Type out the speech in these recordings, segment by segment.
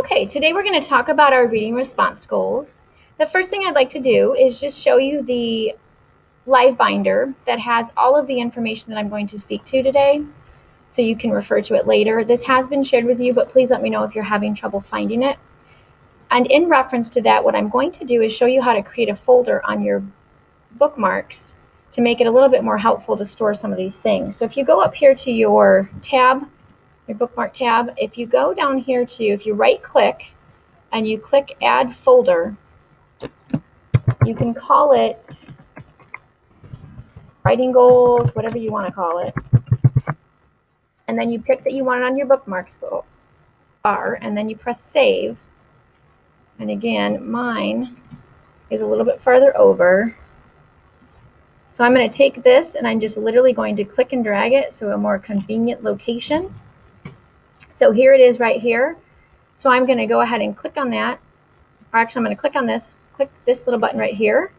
Okay, today we're going to talk about our reading response goals. The first thing I'd like to do is just show you the live binder that has all of the information that I'm going to speak to today, so you can refer to it later. This has been shared with you, but please let me know if you're having trouble finding it. And in reference to that, what I'm going to do is show you how to create a folder on your bookmarks to make it a little bit more helpful to store some of these things. So if you go up here to your tab, your bookmark tab, if you go down here to, if you right click and you click add folder, you can call it writing goals, whatever you want to call it. And then you pick that you want it on your bookmarks bar, and then you press save. And again, mine is a little bit farther over. So I'm going to take this and I'm just literally going to click and drag it so a more convenient location. So here it is right here. So I'm going to go ahead and click on that. Or actually, I'm going to click on this, click this little button right here.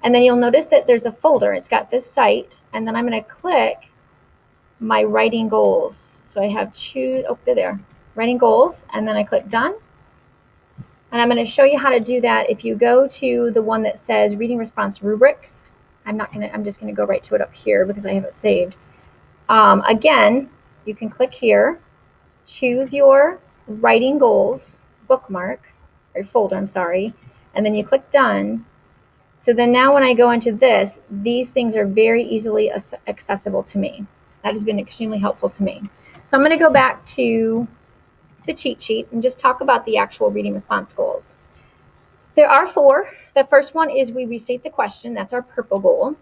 And then you'll notice that there's a folder. It's got this site. And then I'm going to click my writing goals. So I have there, writing goals. And then I click done. And I'm going to show you how to do that. If you go to the one that says reading response rubrics, I'm just going to go right to it up here because I have it saved. Again, you can click here, choose your writing goals bookmark, or folder, I'm sorry, and then you click done. So then now when I go into this, these things are very easily accessible to me. That has been extremely helpful to me. So I'm going to go back to the cheat sheet and just talk about the actual reading response goals. There are 4. The first one is we restate the question. That's our purple goal.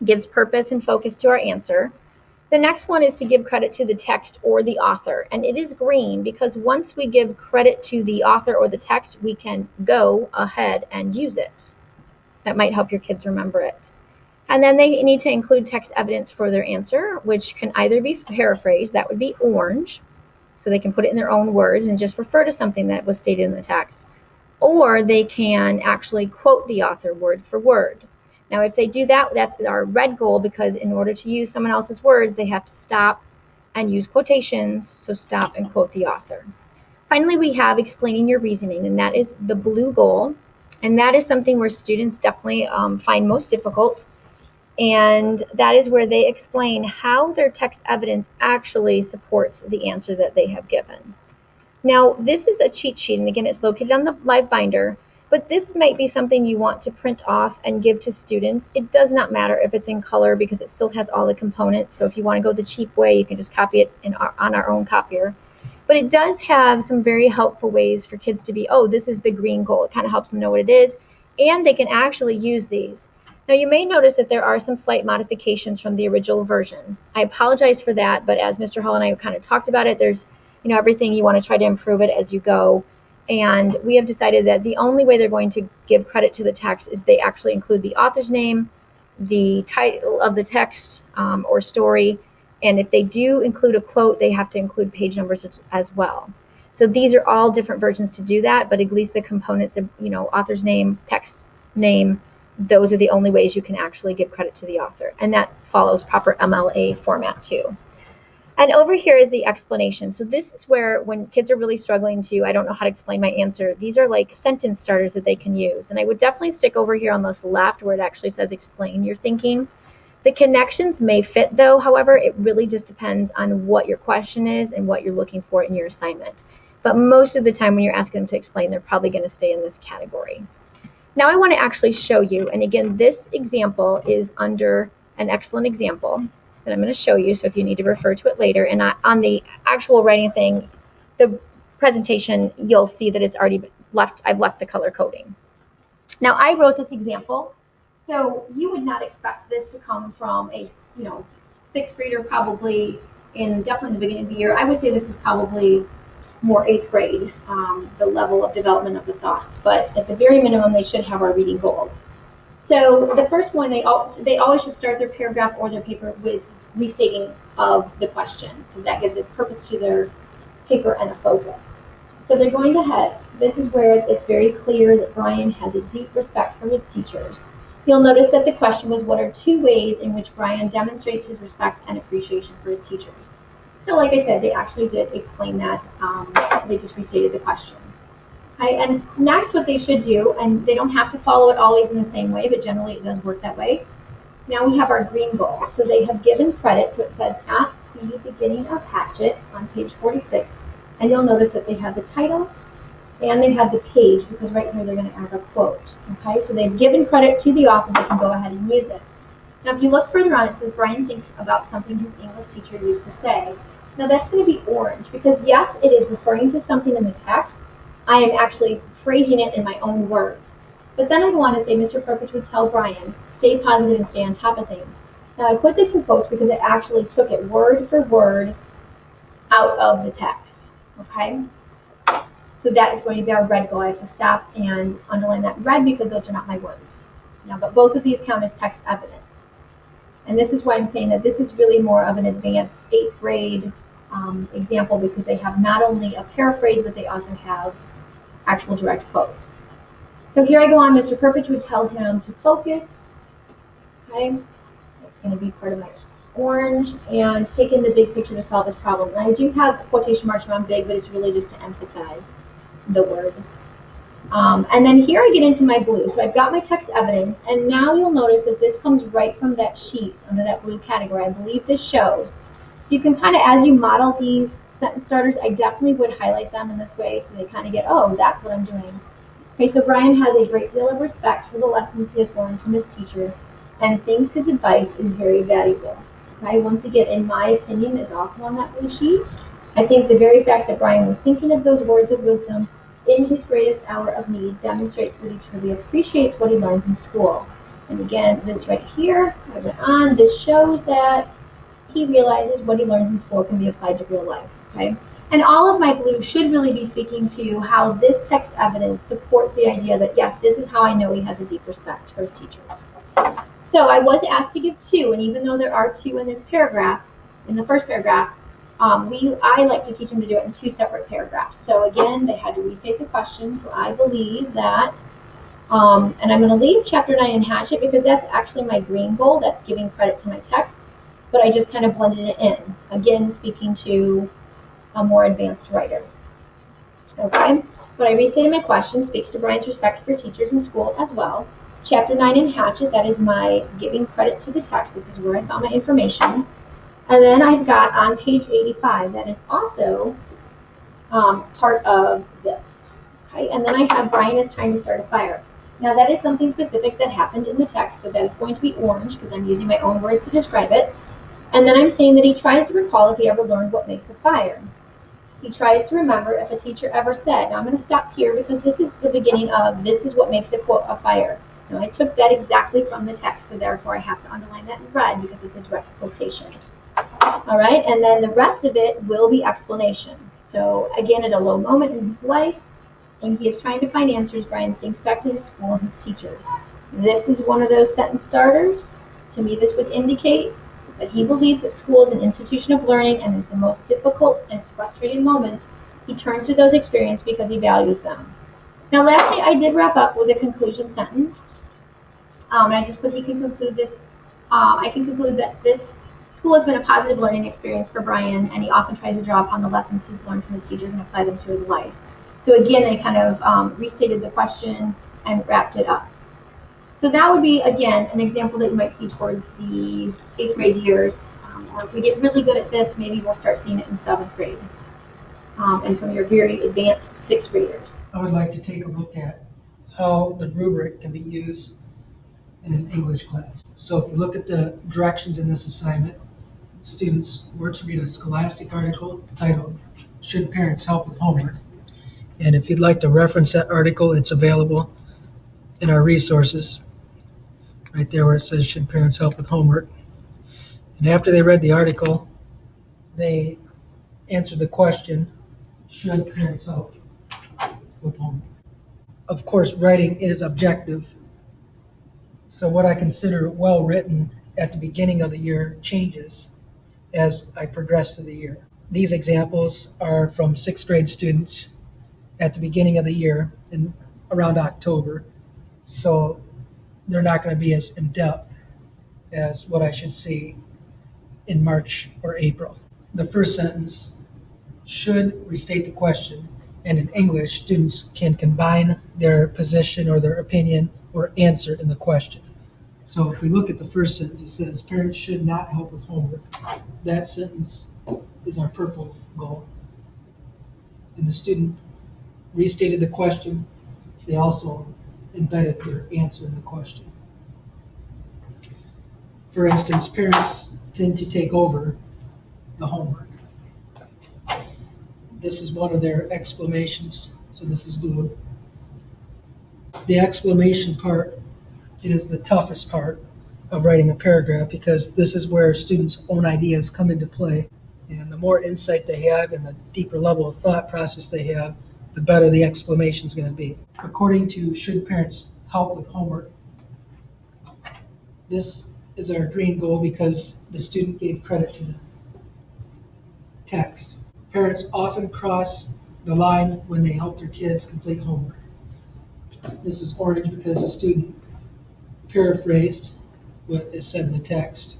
Gives purpose and focus to our answer. The next one is to give credit to the text or the author. And it is green because once we give credit to the author or the text, we can go ahead and use it. That might help your kids remember it. And then they need to include text evidence for their answer, which can either be paraphrased, that would be orange, so they can put it in their own words and just refer to something that was stated in the text. Or they can actually quote the author word for word. Now, if they do that, that's our red goal, because in order to use someone else's words, they have to stop and use quotations, so stop and quote the author. Finally, we have explaining your reasoning, and that is the blue goal. And that is something where students definitely find most difficult. And that is where they explain how their text evidence actually supports the answer that they have given. Now, this is a cheat sheet, and again, it's located on the live binder, but this might be something you want to print off and give to students. It does not matter if it's in color because it still has all the components. So if you want to go the cheap way, you can just copy it on our own copier. But it does have some very helpful ways for kids to be, oh, this is the green goal. It kind of helps them know what it is, and they can actually use these. Now, you may notice that there are some slight modifications from the original version. I apologize for that, but as Mr. Hall and I kind of talked about it, there's everything you want to try to improve it as you go. And we have decided that the only way they're going to give credit to the text is they actually include the author's name, the title of the text or story. And if they do include a quote, they have to include page numbers as well. So these are all different versions to do that, but at least the components of, author's name, text name, those are the only ways you can actually give credit to the author. And that follows proper MLA format too. And over here is the explanation. So this is where when kids are really struggling to, I don't know how to explain my answer, these are like sentence starters that they can use. And I would definitely stick over here on this left where it actually says explain your thinking. The connections may fit though. However, it really just depends on what your question is and what you're looking for in your assignment. But most of the time when you're asking them to explain, they're probably going to stay in this category. Now I want to actually show you, and again, this example is under an excellent example that I'm going to show you, so if you need to refer to it later. And on the actual writing thing, the presentation, you'll see that it's already I've left the color coding. Now I wrote this example, so you would not expect this to come from a 6th grader, probably definitely in the beginning of the year. I would say this is probably more 8th grade, the level of development of the thoughts. But at the very minimum, they should have our reading goals. So the first one, they always should start their paragraph or their paper with restating of the question, because that gives a purpose to their paper and a focus. So they're going to head. This is where it's very clear that Brian has a deep respect for his teachers. You'll notice that the question was, what are 2 ways in which Brian demonstrates his respect and appreciation for his teachers? So like I said, they actually did explain that. They just restated the question. Okay, and next what they should do, and they don't have to follow it always in the same way, but generally it does work that way. Now we have our green goal. So they have given credit, so it says at the beginning of Hatchet on page 46, and you'll notice that they have the title and they have the page, because right here they're going to add a quote. Okay, so they've given credit to the author, they can go ahead and use it. Now if you look further on, it says Brian thinks about something his English teacher used to say. Now that's going to be orange, because yes, it is referring to something in the text. I am actually phrasing it in my own words. But then I go on to say Mr. Purpose would tell Brian, stay positive and stay on top of things. Now I put this in quotes because it actually took it word for word out of the text. Okay? So that is going to be our red goal. I have to stop and underline that red because those are not my words. Now, but both of these count as text evidence. And this is why I'm saying that this is really more of an advanced 8th grade example, because they have not only a paraphrase, but they also have actual direct quotes. So here I go on, Mr. Purpose would tell him to focus. Okay, that's going to be part of my orange, and take in the big picture to solve this problem. And I do have quotation marks around big, but it's really just to emphasize the word. And then here I get into my blue. So I've got my text evidence, and now you'll notice that this comes right from that sheet under that blue category. I believe this shows. You can kind of, as you model these sentence starters, I definitely would highlight them in this way so they kind of get, oh, that's what I'm doing. Okay, so Brian has a great deal of respect for the lessons he has learned from his teacher and thinks his advice is very valuable. Okay, once again, in my opinion, is also on that blue sheet. I think the very fact that Brian was thinking of those words of wisdom in his greatest hour of need demonstrates that he truly appreciates what he learns in school. And again, this right here, I went on, this shows that he realizes what he learns in school can be applied to real life. Okay? And all of my blue should really be speaking to how this text evidence supports the idea that, yes, this is how I know he has a deep respect for his teachers. So I was asked to give 2, and even though there are 2 in this paragraph, in the first paragraph, I like to teach them to do it in 2 separate paragraphs. So again, they had to restate the question. So I believe that, and I'm going to leave chapter 9 in Hatchet because that's actually my green goal. That's giving credit to my text, but I just kind of blended it in. Again, speaking to a more advanced writer. Okay, but I restated my question, speaks to Brian's respect for teachers in school as well. Chapter 9 in Hatchet, that is my giving credit to the text. This is where I found my information. And then I've got on page 85, that is also part of this. Okay, and then I have Brian is trying to start a fire. Now that is something specific that happened in the text, so that is going to be orange because I'm using my own words to describe it. And then I'm saying that he tries to recall if he ever learned what makes a fire. He tries to remember if a teacher ever said, now I'm going to stop here because this is the beginning of this is what makes a quote a fire. Now I took that exactly from the text, so therefore I have to underline that in red because it's a direct quotation. All right, and then the rest of it will be explanation. So again, at a low moment in his life, when he is trying to find answers, Brian thinks back to his school and his teachers. This is one of those sentence starters. To me, this would indicate that he believes that school is an institution of learning, and in the most difficult and frustrating moments, he turns to those experiences because he values them. Now, lastly, I did wrap up with a conclusion sentence. And I just put he can conclude this. I can conclude that this school has been a positive learning experience for Brian, and he often tries to draw upon the lessons he's learned from his teachers and apply them to his life. So again, I kind of restated the question and wrapped it up. So that would be, again, an example that you might see towards the 8th grade years. Or if we get really good at this, maybe we'll start seeing it in 7th grade. And from your very advanced 6th graders. I would like to take a look at how the rubric can be used in an English class. So if you look at the directions in this assignment, students were to read a scholastic article titled, "Should Parents Help with Homework?" And if you'd like to reference that article, it's available in our resources, right there where it says, "Should Parents Help with Homework?" And after they read the article, they answered the question, should parents help with homework? Of course, writing is objective. So what I consider well written at the beginning of the year changes as I progress through the year. These examples are from 6th grade students at the beginning of the year in around October. So they're not going to be as in depth as what I should see in March or April. the first sentence should restate the question, and in English, students can combine their position or their opinion or answer in the question. So if we look at the first sentence, it says parents should not help with homework. That sentence is our purple goal. And the student restated the question. They also embedded their answer in the question. For instance, parents tend to take over the homework. This is one of their exclamations, so this is blue. The exclamation part is the toughest part of writing a paragraph because this is where students' own ideas come into play. And the more insight they have and the deeper level of thought process they have, the better the exclamation is going to be. According to Should Parents Help with Homework, this is our green goal because the student gave credit to the text. Parents often cross the line when they help their kids complete homework. This is orange because the student paraphrased what is said in the text.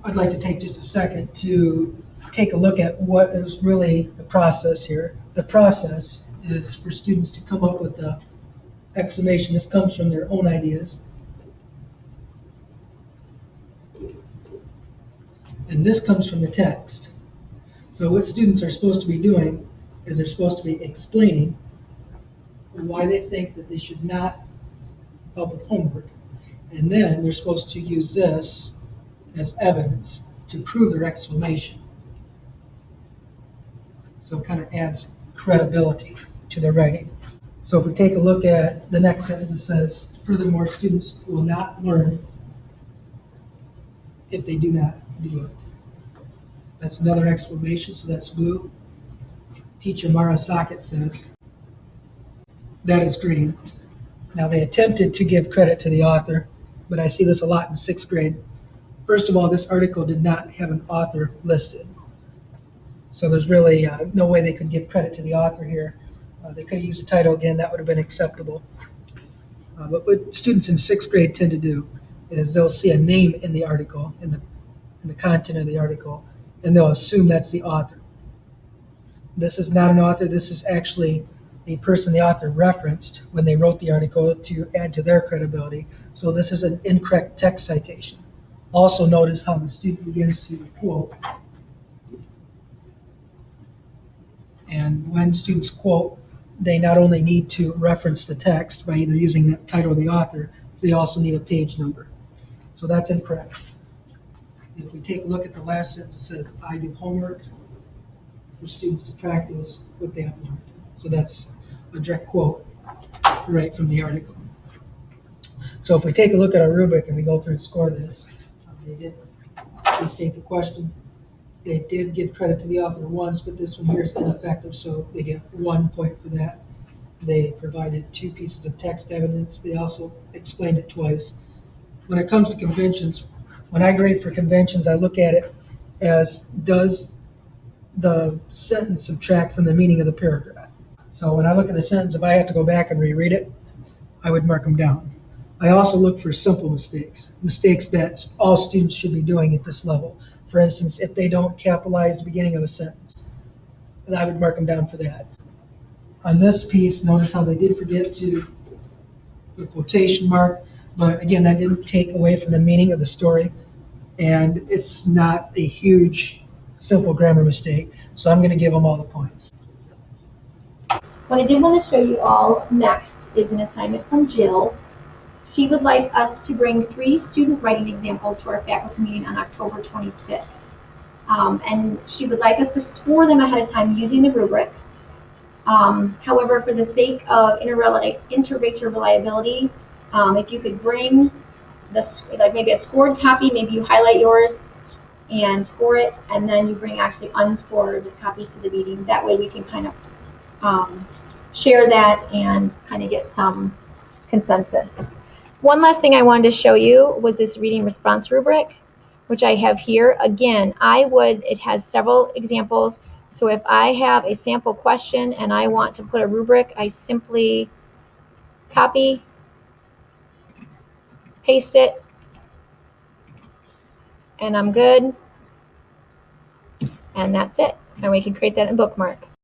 I'd like to take just a second to take a look at what is really the process here. The process is for students to come up with the exclamation. This comes from their own ideas. And this comes from the text. So what students are supposed to be doing is they're supposed to be explaining why they think that they should not help with homework. And then they're supposed to use this as evidence to prove their exclamation. So it kind of adds credibility to their writing. So if we take a look at the next sentence, it says, furthermore, students will not learn if they do not do it. That's another exclamation, so that's blue. Teacher Mara Socket says, that is green. Now they attempted to give credit to the author, but I see this a lot in 6th grade. First of all, this article did not have an author listed. So there's really no way they could give credit to the author here. They could have used the title again, that would have been acceptable. But what students in 6th grade tend to do is they'll see a name in the article, in the content of the article, and they'll assume that's the author. This is not an author, this is actually a person the author referenced when they wrote the article to add to their credibility. So this is an incorrect text citation. Also notice how the student begins to quote. And when students quote, they not only need to reference the text by either using the title of the author, they also need a page number. So that's incorrect. If we take a look at the last sentence, it says, I do homework for students to practice what they have learned. So that's a direct quote right from the article. So if we take a look at our rubric and we go through and score this, they did restate the question. They did give credit to the author once, but this one here is ineffective, so they get 1 point for that. They provided 2 pieces of text evidence. They also explained it twice. When it comes to conventions, when I grade for conventions, I look at it as, does the sentence subtract from the meaning of the paragraph? So when I look at the sentence, if I have to go back and reread it, I would mark them down. I also look for simple mistakes that all students should be doing at this level. For instance, if they don't capitalize the beginning of a sentence, then I would mark them down for that. On this piece, notice how they did forget to put a quotation mark, but again, that didn't take away from the meaning of the story, and it's not a huge, simple grammar mistake, so I'm going to give them all the points. What I did want to show you all next is an assignment from Jill. She would like us to bring 3 student writing examples to our faculty meeting on October 26th. And she would like us to score them ahead of time using the rubric. However, for the sake of inter-rater reliability, if you could bring maybe a scored copy, maybe you highlight yours and score it, and then you bring actually unscored copies to the meeting. That way we can kind of share that and kind of get some consensus. One last thing I wanted to show you was this reading response rubric, which I have here. Again, it has several examples. So if I have a sample question and I want to put a rubric, I simply copy, paste it, and I'm good. And that's it. And we can create that in bookmark.